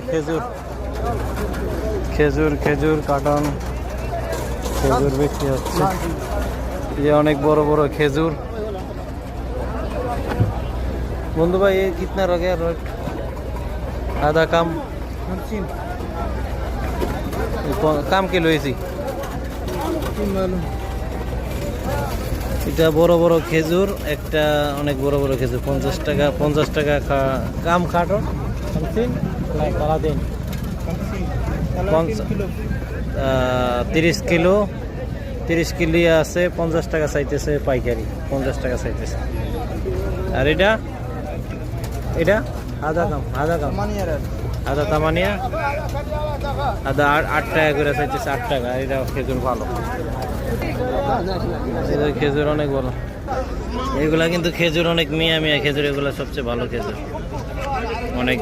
খেজুর খেজুর খেজুর কাটন খেজুর বিক্রি হচ্ছে। ये অনেক বড় বড় খেজুর। बंधु भाई ये कितना रह गया रेट? आधा काम काम किलो এসি এটা বড় বড় খেজুর, একটা অনেক বড় বড় খেজুর 50 টাকা কাম কাটন 30 কিলো আছে 50 টাকা চাইতেছে পাইকারি, 50 টাকা চাইতেছে। আর এটা এটা আধা তামানিয়া আধা 8 টাকা করে চাইতেছে, 8 টাকা। আর এটা খেজুর ভালো, খেজুর অনেক ভালো। এগুলা কিন্তু খেজুর অনেক মিয়া খেজুর, এগুলা সবচেয়ে ভালো খেজুর, অনেক